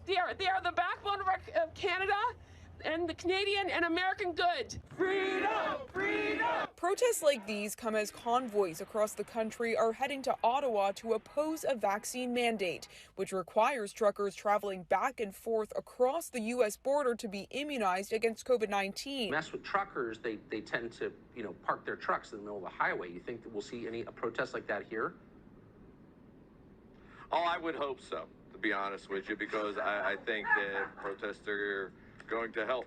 They are the backbone of Canada and the Canadian and American good. Freedom! Freedom! Protests like these come as convoys across the country are heading to Ottawa to oppose a vaccine mandate, which requires truckers traveling back and forth across the U.S. border to be immunized against COVID-19. Mess with truckers, they tend to, park their trucks in the middle of the highway. You think that we'll see any protests like that here? Oh, I would hope so, to be honest with you, because I think that protests are going to help.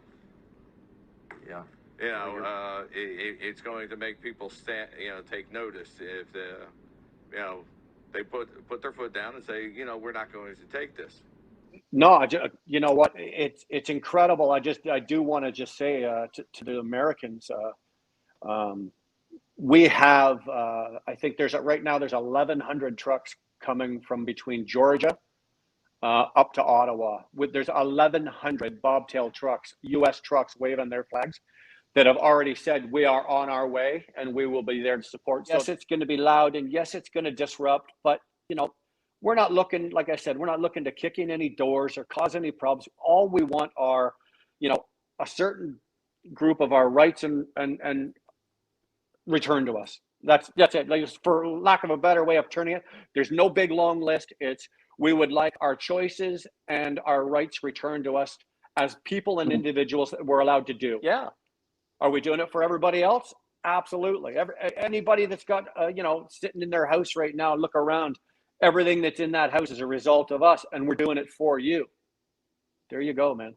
Yeah. It's going to make people take notice if they put their foot down and say, we're not going to take this. No, you know what? It's incredible. I do want to just say to the Americans, we have I think right now there's 1,100 trucks coming from between Georgia up to Ottawa. There's 1,100 bobtail trucks, U.S. trucks waving their flags that have already said we are on our way and we will be there to support. Yes, it's going to be loud, and yes, it's going to disrupt, but we're not looking, like I said, we're not looking to kick in any doors or cause any problems. All we want are, a certain group of our rights and returned to us. That's it. Like, for lack of a better way of turning it, there's no big long list. It's we would like our choices and our rights returned to us as people and individuals that we're allowed to do. Yeah. Are we doing it for everybody else? Absolutely. Anybody that's got sitting in their house right now, look around. Everything that's in that house is a result of us, and we're doing it for you. There you go, man.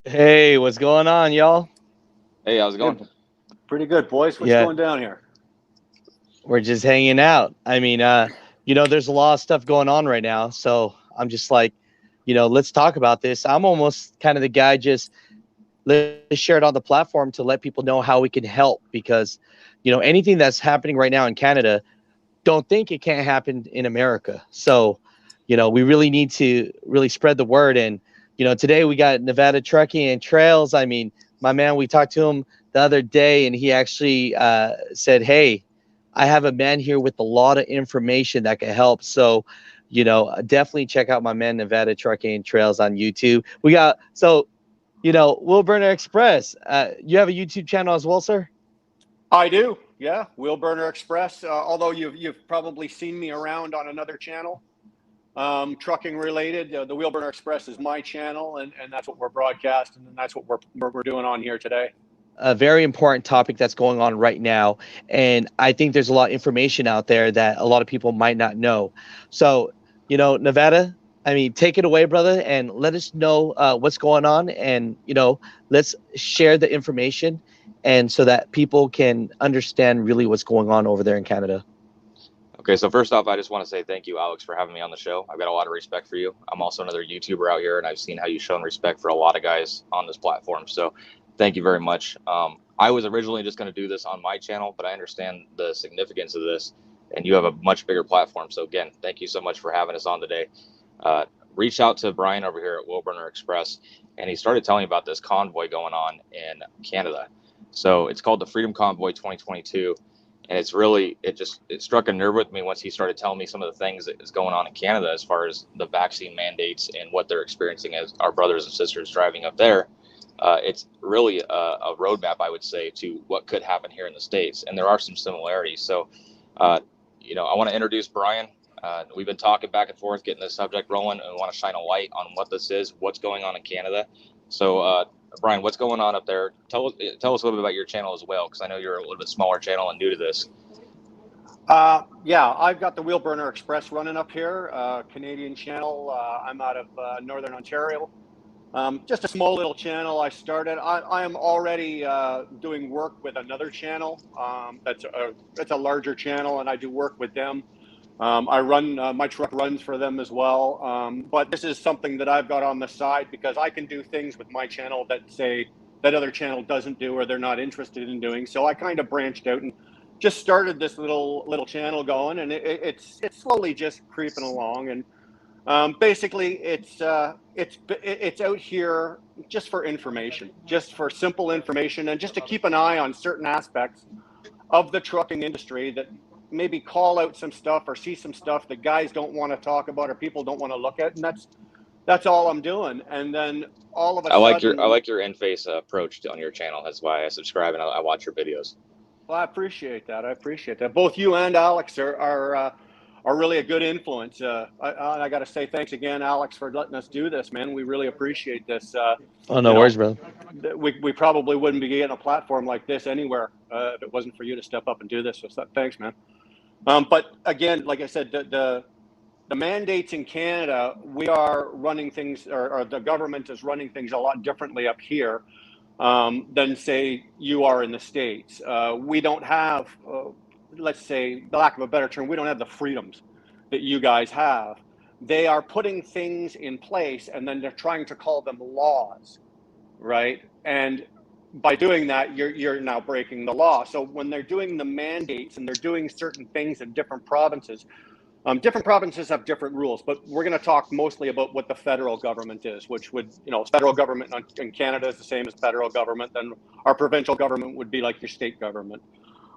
Hey, what's going on, y'all? Hey, how's it going? Pretty good, boys. What's going down here? We're just hanging out. I mean, there's a lot of stuff going on right now, so I'm just like, let's talk about this. I'm almost kind of the guy, just let's share it on the platform to let people know how we can help, because, anything that's happening right now in Canada, don't think it can't happen in America. So, we really need to really spread the word. And today we got Nevada Trucking and Trails. I mean, my man, we talked to him the other day, and he actually said, hey, I have a man here with a lot of information that can help. So, definitely check out my man, Nevada Trucking and Trails, on YouTube. We got, Wheel Burner Express. You have a YouTube channel as well, sir? I do. Yeah. Wheel Burner Express. Although you've probably seen me around on another channel. Trucking related. The Wheel Burner Express is my channel, and that's what we're broadcasting, and that's what we're doing on here today. A very important topic that's going on right now, and I think there's a lot of information out there that a lot of people might not know. So, Nevada, I mean, take it away, brother, and let us know what's going on, and let's share the information, and so that people can understand really what's going on over there in Canada. Okay, so first off, I just want to say thank you, Alex, for having me on the show. I've got a lot of respect for you. I'm also another YouTuber out here, and I've seen how you've shown respect for a lot of guys on this platform. So thank you very much. I was originally just going to do this on my channel, but I understand the significance of this, and you have a much bigger platform. So again, thank you so much for having us on today. Reached out to Brian over here at Wheel Burner Express, and he started telling me about this convoy going on in Canada. So it's called the Freedom Convoy 2022. And it's really, it struck a nerve with me once he started telling me some of the things that is going on in Canada as far as the vaccine mandates and what they're experiencing as our brothers and sisters driving up there. It's really a roadmap, I would say, to what could happen here in the States. And there are some similarities. So, I want to introduce Brian. We've been talking back and forth, getting this subject rolling, and we want to shine a light on what this is, what's going on in Canada. So, Brian, what's going on up there? Tell us a little bit about your channel as well, because I know you're a little bit smaller channel and new to this. Yeah, I've got the Wheel Burner Express running up here, Canadian channel. I'm out of Northern Ontario. Just a small little channel I started. I am already doing work with another channel. That's a larger channel, and I do work with them. I run, my truck runs for them as well. But this is something that I've got on the side because I can do things with my channel that say that other channel doesn't do or they're not interested in doing. So I kind of branched out and just started this little channel going, and it's slowly just creeping along. And basically, it's out here just for information, just for simple information, and just to keep an eye on certain aspects of the trucking industry that maybe call out some stuff or see some stuff that guys don't want to talk about or people don't want to look at, and that's all I'm doing. And then all of a sudden, I like your in-face approach on your channel. That's why I subscribe and I watch your videos. Well, I appreciate that. I appreciate that. Both you and Alex are really a good influence. I got to say thanks again, Alex, for letting us do this, man. We really appreciate this. Oh, no worries, brother. We probably wouldn't be getting a platform like this anywhere if it wasn't for you to step up and do this. So thanks, man. But again, like I said, the mandates in Canada, we are running things, or the government is running things a lot differently up here than, say, you are in the States. We don't have, let's say, the lack of a better term, we don't have the freedoms that you guys have. They are putting things in place and then they're trying to call them laws, right? And by doing that, you're now breaking the law. So when they're doing the mandates and they're doing certain things in different provinces have different rules, but we're going to talk mostly about what the federal government is, which would, federal government in Canada is the same as federal government. Then our provincial government would be like your state government.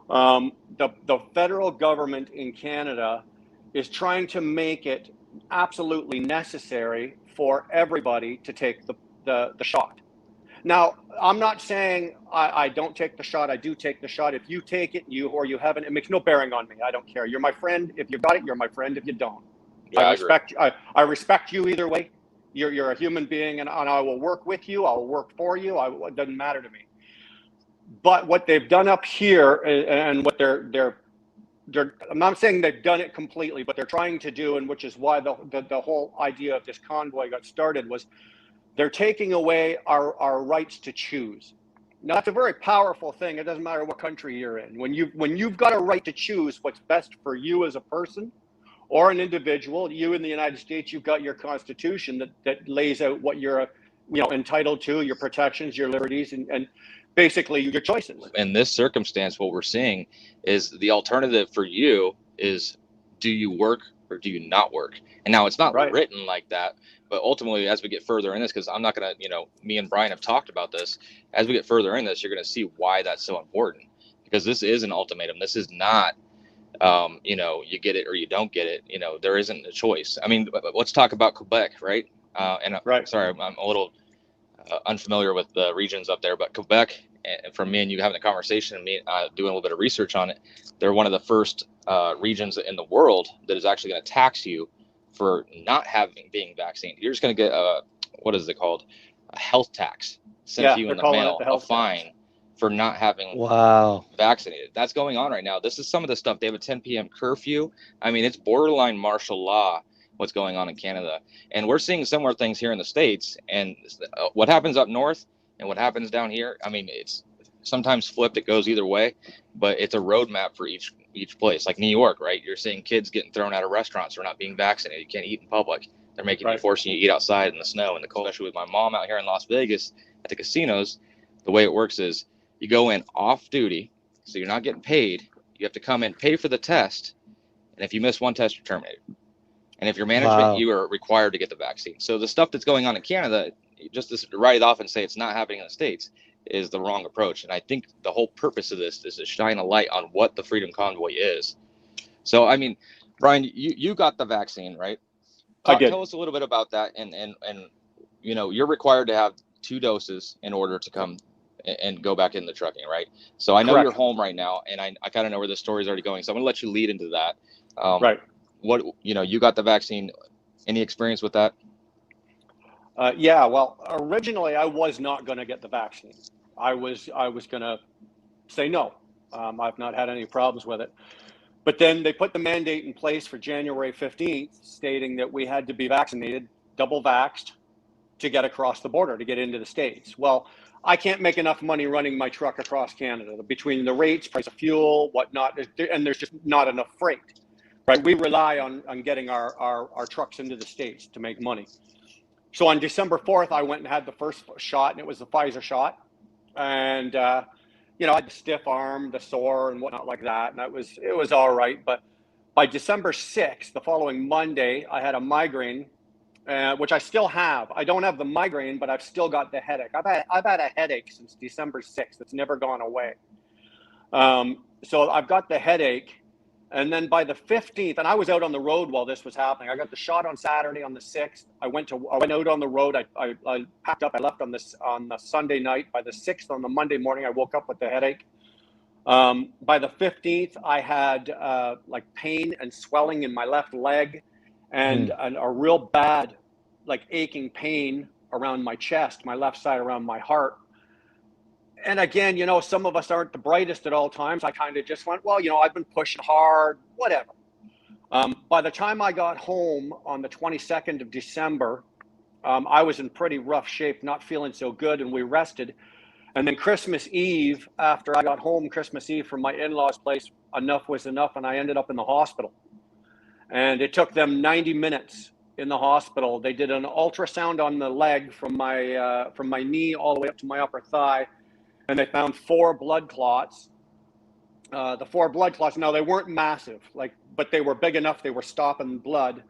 The federal government in Canada is trying to make it absolutely necessary for everybody to take the shot. Now, I'm not saying I don't take the shot. I do take the shot. If you take it, or you haven't, it makes no bearing on me. I don't care. You're my friend. If you got it, you're my friend. If you don't, Yeah, I respect you either way. You're a human being, and I will work with you. I'll work for you. It doesn't matter to me. But what they've done up here, and what they're I'm not saying they've done it completely, but they're trying to do, and which is why the whole idea of this convoy got started, was they're taking away our rights to choose. Now, that's a very powerful thing. It doesn't matter what country you're in. When you've got a right to choose what's best for you as a person or an individual, you in the United States, you've got your Constitution that lays out what you're entitled to, your protections, your liberties, and basically your choices. In this circumstance, what we're seeing is the alternative for you is, do you work or do you not work? And now it's not written like that, but ultimately, as we get further in this, because I'm not going to, me and Brian have talked about this, as we get further in this, you're going to see why that's so important, because this is an ultimatum. This is not, you get it or you don't get it. There isn't a choice. I mean, let's talk about Quebec, right? Sorry, I'm a little unfamiliar with the regions up there, but Quebec, and from me and you having a conversation and me doing a little bit of research on it, they're one of the first regions in the world that is actually going to tax you for not being vaccinated. You're just going to get what is it called? A health tax sent to you in the mail, a fine for not having vaccinated. That's going on right now. This is some of the stuff. They have a 10 p.m. curfew. I mean, it's borderline martial law what's going on in Canada. And we're seeing similar things here in the States. And what happens up north and what happens down here, I mean, it's sometimes flipped. It goes either way, but it's a roadmap for each place. Like New York, right? You're seeing kids getting thrown out of restaurants for not being vaccinated. You can't eat in public. They're forcing you to eat outside in the snow and the cold. Especially with my mom out here in Las Vegas at the casinos, the way it works is you go in off duty, so you're not getting paid. You have to come in, pay for the test, and if you miss one test, you're terminated. And if you're management, you are required to get the vaccine. So the stuff that's going on in Canada, just to write it off and say it's not happening in the States, is the wrong approach. And I think the whole purpose of this is to shine a light on what the Freedom Convoy is. So, I mean, Brian, you got the vaccine, right? I did. Tell us a little bit about that. And you're required to have 2 doses in order to come and go back in the trucking, right? So I know you're home right now, and I kind of know where the story's already going. So I'm going to let you lead into that. Right. What, you got the vaccine. Any experience with that? Yeah, well, originally I was not going to get the vaccine. I was going to say no. I've not had any problems with it. But then they put the mandate in place for January 15th, stating that we had to be vaccinated, double vaxxed, to get across the border, to get into the States. Well, I can't make enough money running my truck across Canada between the rates, price of fuel, whatnot, and there's just not enough freight. right? We rely on getting our trucks into the States to make money. So on December 4th, I went and had the first shot, and it was the Pfizer shot. And, you know, I had the stiff arm, the sore and whatnot like that. And it was all right. But by December 6th, the following Monday, I had a migraine, which I still have. I don't have the migraine, but I've still got the headache. I've had a headache since December 6th. It's never gone away. So I've got the headache. And then by the 15th, and I was out on the road while this was happening. I got the shot on Saturday on the 6th. I went out on the road. I packed up. I left on the Sunday night. By the 6th, on the Monday morning, I woke up with the headache. By the 15th, I had like pain and swelling in my left leg, and a real bad, like aching pain around my chest, my left side around my heart. And again, you know, some of us aren't the brightest at all times. I kind of just went, well, you know, I've been pushing hard, whatever. By the time I got home on the 22nd of December, I was in pretty rough shape, not feeling so good, and we rested. And then Christmas Eve, after I got home Christmas Eve from my in-laws' place, enough was enough, and I ended up in the hospital. And it took them 90 minutes in the hospital. They did an ultrasound on the leg from my knee all the way up to my upper thigh. And they found 4 blood clots. The 4 blood clots, now they weren't massive, but they were big enough, they were stopping blood.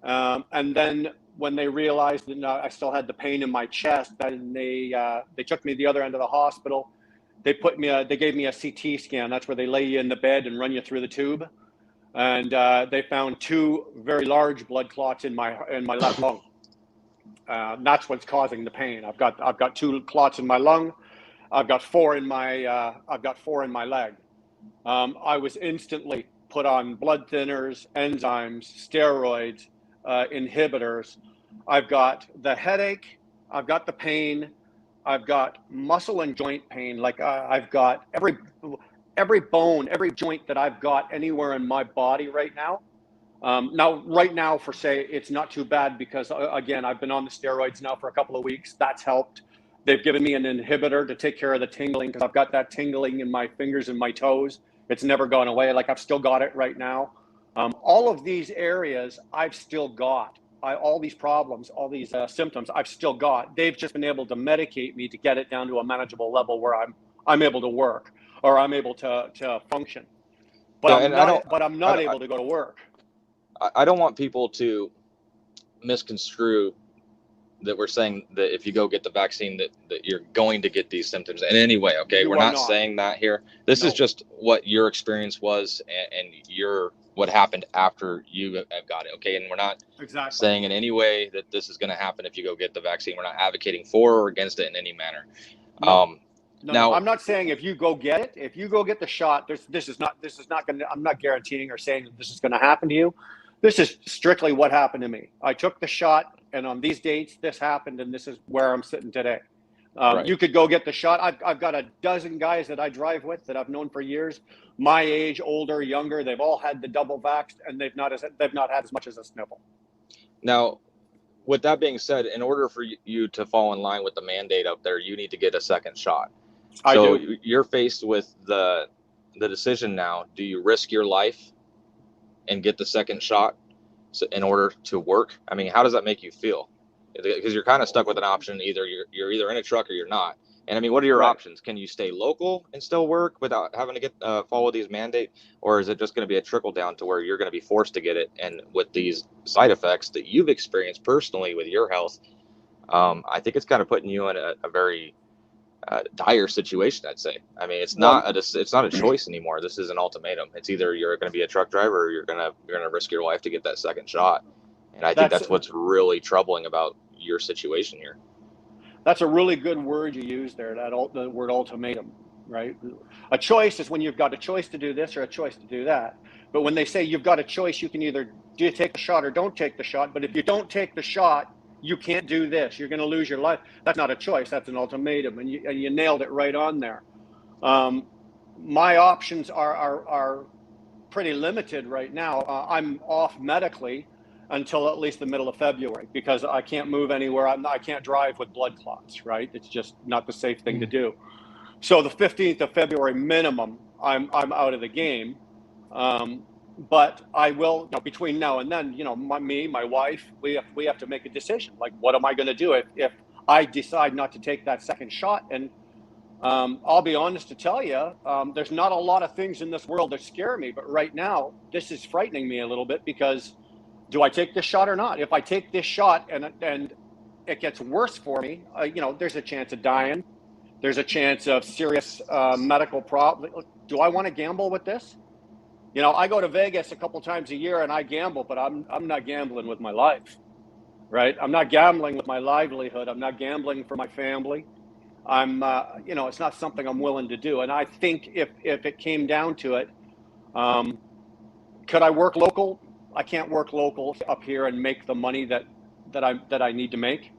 And then when they realized that I still had the pain in my chest, then they took me to the other end of the hospital. They gave me a CT scan. That's where they lay you in the bed and run you through the tube. And they found 2 very large blood clots in my left lung. That's what's causing the pain. I've got 2 clots in my lung. I've got 4 in my leg. I was instantly put on blood thinners, enzymes, steroids, inhibitors. I've got the headache. I've got the pain. I've got muscle and joint pain. Like I've got every bone, every joint that I've got anywhere in my body right now. Right now, for say, it's not too bad because again, I've been on the steroids now for a couple of weeks. That's helped. They've given me an inhibitor to take care of the tingling because I've got that tingling in my fingers and my toes. It's never gone away. Like I've still got it right now. All of these areas I've still got. All these problems, all these symptoms I've still got. They've just been able to medicate me to get it down to a manageable level where I'm able to work or I'm able to function. But I'm not able to go to work. I don't want people to misconstrue that we're saying that if you go get the vaccine that you're going to get these symptoms in any way. Okay, we're not saying that here. This is just what your experience was and what happened after you have got it. Okay, and we're not saying in any way that this is going to happen if you go get the vaccine. We're not advocating for or against it in any manner. Now, I'm not saying if you go get it, if you go get the shot, this is not going to. I'm not guaranteeing or saying that this is going to happen to you. This is strictly what happened to me. I took the shot. And on these dates, this happened, and this is where I'm sitting today. Right. You could go get the shot. I've got a dozen guys that I drive with that I've known for years, my age, older, younger. They've all had the double vaxxed, and they've not had as much as a sniffle. Now, with that being said, in order for you to fall in line with the mandate up there, you need to get a second shot. So you're faced with the decision now. Do you risk your life and get the second shot in order to work? I mean, how does that make you feel? Because you're kind of stuck with an option. Either you're either in a truck or you're not. And I mean, what are your options? Can you stay local and still work without having to get follow these mandates, or is it just going to be a trickle down to where you're going to be forced to get it? And with these side effects that you've experienced personally with your health, I think it's kind of putting you in a very dire situation, I'd say. I mean, it's not a choice anymore. This is an ultimatum. It's either you're going to be a truck driver or you're going to risk your life to get that second shot. And I think that's what's really troubling about your situation here. That's a really good word you use there, the word ultimatum, right? A choice is when you've got a choice to do this or a choice to do that. But when they say you've got a choice, you can either take the shot or don't take the shot. But if you don't take the shot, you can't do this. You're going to lose your life. That's not a choice. That's an ultimatum. And you nailed it right on there. My options are pretty limited right now. I'm off medically until at least the middle of February because I can't move anywhere. I can't drive with blood clots, right? It's just not the safe thing to do. So the 15th of February minimum, I'm out of the game. but I will, between now and then, my wife, we have to make a decision. Like, what am I going to do if I decide not to take that second shot? And I'll be honest to tell you, there's not a lot of things in this world that scare me, but right now, this is frightening me a little bit, because do I take this shot or not? If I take this shot and it gets worse for me, there's a chance of dying. There's a chance of serious medical problem. Do I want to gamble with this? I go to Vegas a couple times a year and I gamble, but I'm not gambling with my life, right? I'm not gambling with my livelihood. I'm not gambling for my family. I'm, it's not something I'm willing to do. And I think if it came down to it, could I work local? I can't work local up here and make the money that I need to make.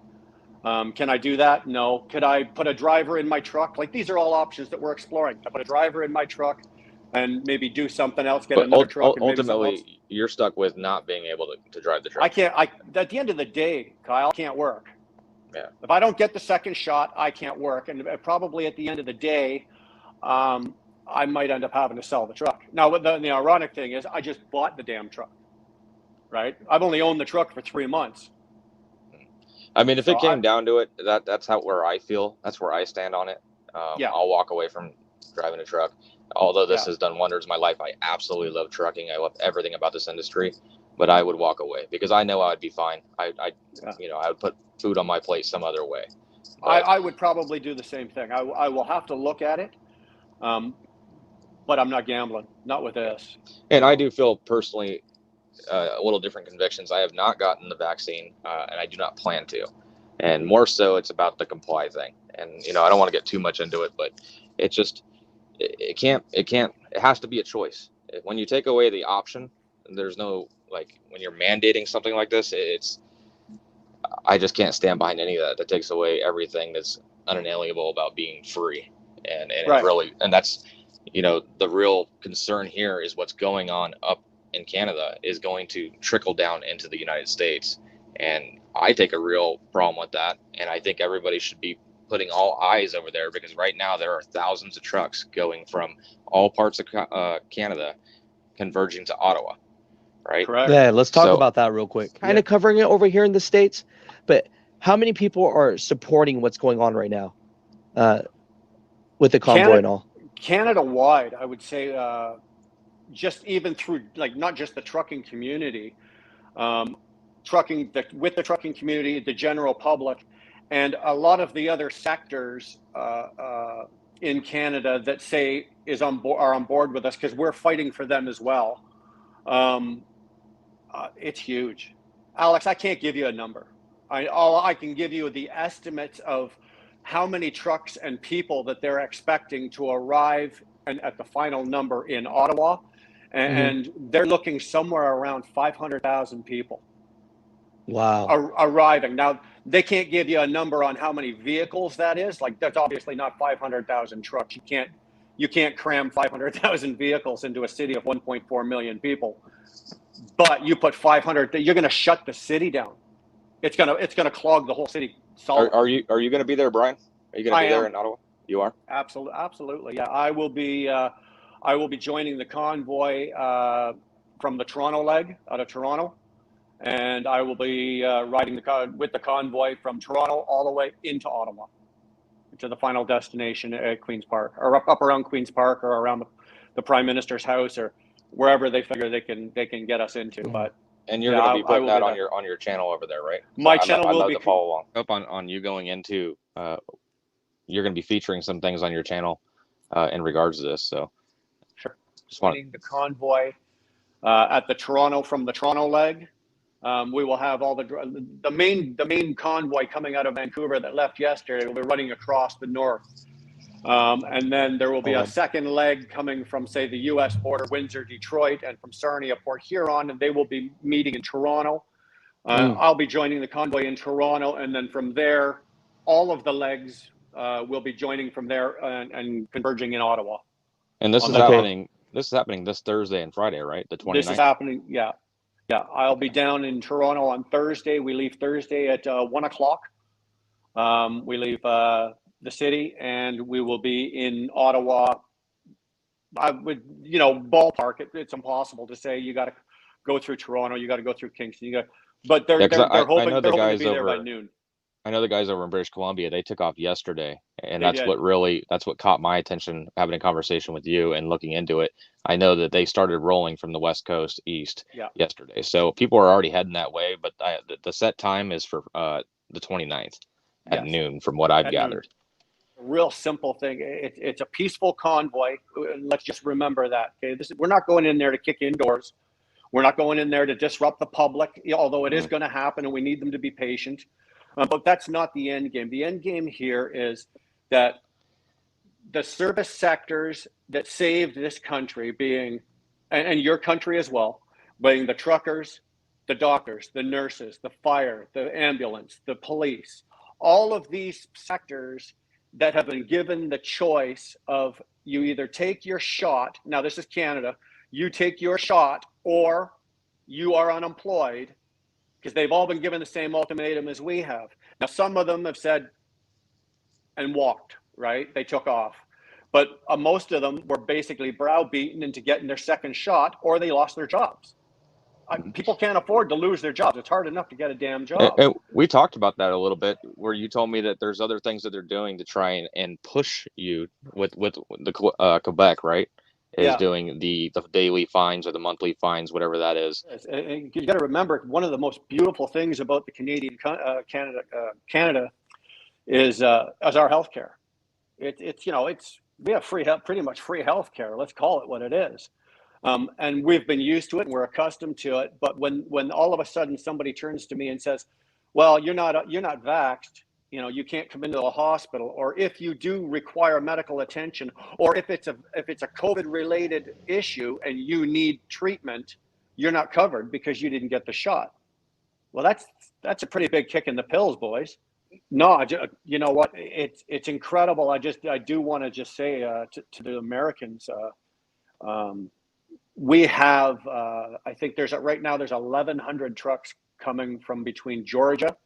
Can I do that? No. Could I put a driver in my truck? Like, these are all options that we're exploring. I put a driver in my truck and maybe do something else, get another truck. And Ultimately, you're stuck with not being able to drive the truck. At the end of the day, Kyle, I can't work. Yeah. If I don't get the second shot, I can't work. And probably at the end of the day, I might end up having to sell the truck. Now, the ironic thing is I just bought the damn truck, right? I've only owned the truck for 3 months. I mean, if it came down to it, that's where I feel. That's where I stand on it. I'll walk away from driving a truck. Although this has done wonders in my life, I absolutely love trucking. I love everything about this industry, but I would walk away because I know I'd be fine. I would put food on my plate some other way. I would probably do the same thing. I will have to look at it, but I'm not gambling, not with this. And I do feel personally a little different convictions. I have not gotten the vaccine, and I do not plan to. And more so, it's about the comply thing. And I don't want to get too much into it, but it just it has to be a choice. When you take away the option, there's no, like, when you're mandating something like this, I just can't stand behind any of that. That takes away everything that's unalienable about being free. And Right. it really, and that's, the real concern here is what's going on up in Canada is going to trickle down into the United States. And I take a real problem with that. And I think everybody should be putting all eyes over there, because right now there are thousands of trucks going from all parts of Canada converging to Ottawa, right? Correct. Yeah, let's talk about that real quick. Kind of covering it over here in the States, but how many people are supporting what's going on right now with the convoy and all? Canada-wide, I would say, just even through, like, not just the trucking community, with the trucking community, the general public, and a lot of the other sectors in Canada that say are on board with us, because we're fighting for them as well. It's huge. Alex, I can't give you a number. All I can give you are the estimates of how many trucks and people that they're expecting to arrive and at the final number in Ottawa. And they're looking somewhere around 500,000 people. Wow. Arriving. Now, they can't give you a number on how many vehicles that is. Like, that's obviously not 500,000 trucks. You can't cram 500,000 vehicles into a city of 1.4 million people. But you put 500, you're going to shut the city down. It's going to clog the whole city solid. Are you going to be there, Brian? Are you going to be there in Ottawa? You are? Absolutely. Yeah, I will be joining the convoy from the Toronto leg out of Toronto. And I will be riding with the convoy from Toronto all the way into Ottawa, to the final destination at Queen's Park, or up around Queen's Park, or around the Prime Minister's house, or wherever they figure they can get us into. But and you're going to be putting that on your channel over there, right? My channel will be to follow along. Up on you going into. You're going to be featuring some things on your channel in regards to this. So sure. Just want the convoy at the Toronto leg. We will have all the main convoy coming out of Vancouver that left yesterday will be running across the north. And then there will be a second leg coming from, say, the U.S. border, Windsor, Detroit, and from Sarnia, Port Huron, and they will be meeting in Toronto. I'll be joining the convoy in Toronto, and then from there, all of the legs will be joining from there and converging in Ottawa. And this is happening. This is happening this Thursday and Friday, right? The 29th. This is happening. Yeah. I'll be down in Toronto on Thursday. We leave Thursday at 1:00. We leave the city, and we will be in Ottawa I would, ballpark it. It's impossible to say you got to go through Toronto, you got to go through Kingston, but Yeah, they're because they're I hoping know the to guys be there by over. noon. I know the guys over in British Columbia, they took off yesterday, and They did. that's what caught my attention having a conversation with you and looking into it. I know that they started rolling from the West Coast east Yeah. yesterday. So people are already heading that way, but the set time is for the 29th at Yes. noon from what I've At noon. gathered. A real simple thing. It's a peaceful convoy. Let's just remember that. Okay, we're not going in there to kick indoors. We're not going in there to disrupt the public, although it is going to happen, and we need them to be patient. But that's not the end game. The end game here is that the service sectors that saved this country, being, and your country as well, being the truckers, the doctors, the nurses, the fire, the ambulance, the police, all of these sectors that have been given the choice of you either take your shot. Now, this is Canada. You take your shot or you are unemployed, because they've all been given the same ultimatum as we have. Now, some of them have said and walked, right? They took off. But most of them were basically browbeaten into getting their second shot, or they lost their jobs. People can't afford to lose their jobs. It's hard enough to get a damn job. And we talked about that a little bit, where you told me that there's other things that they're doing to try and push you with the Quebec, right? Is doing the daily fines or the monthly fines, whatever that is. And you got to remember, one of the most beautiful things about the Canada is our healthcare. We have pretty much free healthcare. Let's call it what it is. And we've been used to it and we're accustomed to it. But when all of a sudden somebody turns to me and says, well, you're not vaxxed, you can't come into the hospital, or if you do require medical attention, or if it's a COVID related issue and you need treatment, you're not covered because you didn't get the shot. Well, that's a pretty big kick in the pills, boys. No, you know what? It's incredible. I do want to just say to the Americans, we have, I think right now there's 1,100 trucks coming from between Georgia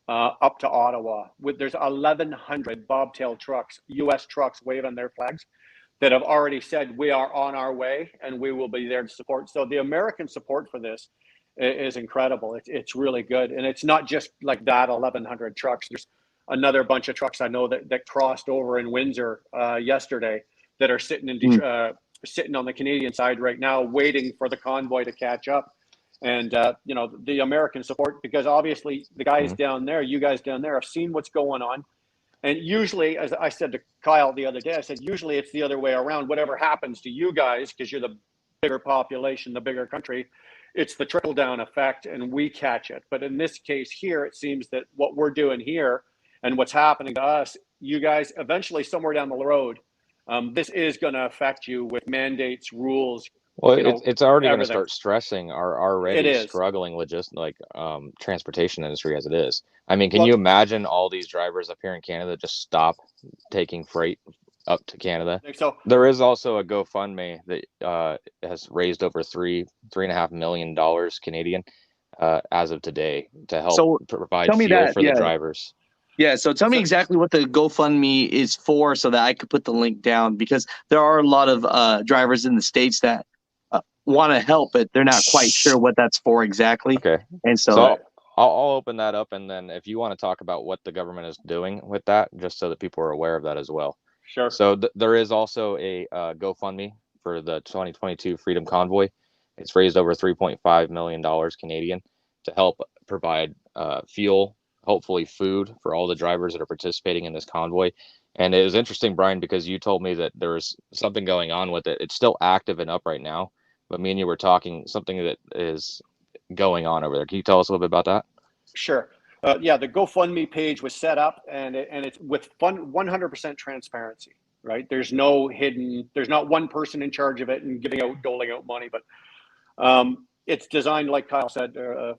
up to Ottawa. There's 1,100 bobtail trucks, U.S. trucks waving their flags that have already said we are on our way and we will be there to support. So the American support for this is incredible. It's really good. And it's not just like that 1,100 trucks. There's another bunch of trucks I know that crossed over in Windsor yesterday that are sitting in sitting on the Canadian side right now, waiting for the convoy to catch up. And, the American support, because obviously the guys down there, you guys down there have seen what's going on. And usually, as I said to Kyle the other day, I said, usually it's the other way around. Whatever happens to you guys, because you're the bigger population, the bigger country, it's the trickle down effect and we catch it. But in this case here, it seems that what we're doing here and what's happening to us, you guys, eventually somewhere down the road, this is going to affect you with mandates, rules. Well, it's already going to start stressing our already It is. struggling transportation industry as it is. I mean, can you imagine all these drivers up here in Canada just stop taking freight up to Canada? I think so. There is also a GoFundMe that has raised over $3.5 million Canadian as of today to help provide fuel for the drivers. Yeah, so tell me exactly what the GoFundMe is for so that I could put the link down, because there are a lot of drivers in the States that want to help, but they're not quite sure what that's for exactly. Okay. And so I'll open that up, and then if you want to talk about what the government is doing with that, just so that people are aware of that as well. Sure. So there is also a GoFundMe for the 2022 Freedom Convoy. It's raised over $3.5 million Canadian to help provide fuel, hopefully food, for all the drivers that are participating in this convoy. And it was interesting, Brian, because you told me that there was something going on with it. It's still active and up right now, but me and you were talking something that is going on over there. Can you tell us a little bit about that? Sure. The GoFundMe page was set up, and it's with 100% transparency, right? There's no hidden, there's not one person in charge of it and doling out money, but it's designed, like Kyle said, to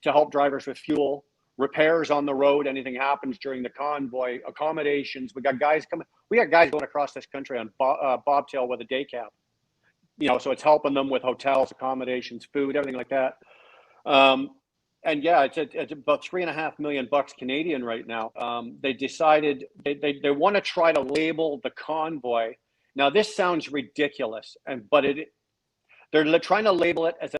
help drivers with fuel, repairs on the road, anything happens during the convoy, accommodations. We got guys going across this country on bobtail with a day cab, so it's helping them with hotels, accommodations, food, everything like that. It's about $3.5 million Canadian right now. They decided they want to try to label the convoy Now, this sounds ridiculous, but they're trying to label it as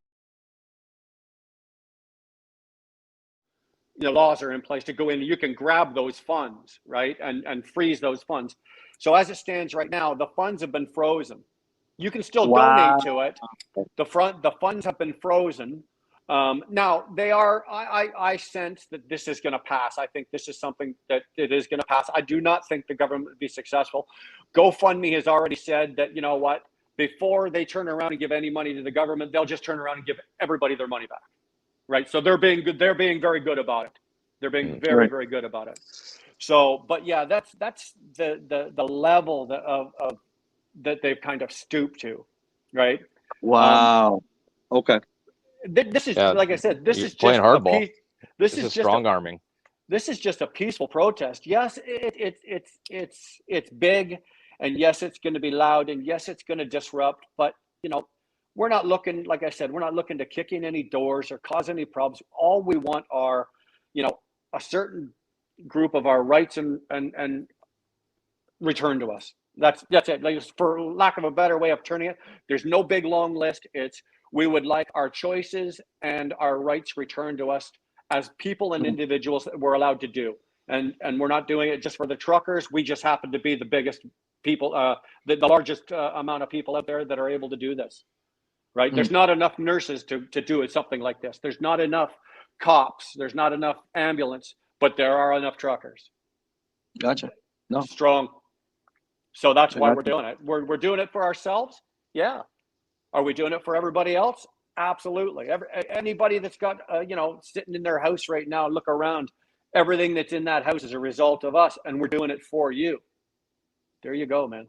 laws are in place to go in. You can grab those funds, right, and freeze those funds. So as it stands right now, the funds have been frozen. You can still donate to it. The funds have been frozen. Now they are. I sense that this is going to pass. I think this is something that it is going to pass. I do not think the government will be successful. GoFundMe has already said that, you know what, before they turn around and give any money to the government, they'll just turn around and give everybody their money back. Right. So they're being good. They're being very good about it. They're being very, very good about it. So, but yeah, that's the level of that they've kind of stooped to, right? Wow. Okay. This is, like I said, this is playing just hardball. This is just just strong arming. This is just a peaceful protest. Yes, it's big, and yes, it's going to be loud, and yes, it's going to disrupt. But we're not looking, like I said, we're not looking to kick in any doors or cause any problems. All we want are, a certain group of our rights and return to us. That's it. Like, for lack of a better way of turning it, there's no big long list. It's, we would like our choices and our rights returned to us as people and individuals that we're allowed to do. And we're not doing it just for the truckers. We just happen to be the biggest people, the largest amount of people out there that are able to do this. Right? There's not enough nurses to do something like this. There's not enough cops. There's not enough ambulance, but there are enough truckers. Gotcha. No. Strong. So that's why we're doing it. We're doing it for ourselves. Yeah. Are we doing it for everybody else? Absolutely. Anybody that's got, sitting in their house right now, look around. Everything that's in that house is a result of us, and we're doing it for you. There you go, man.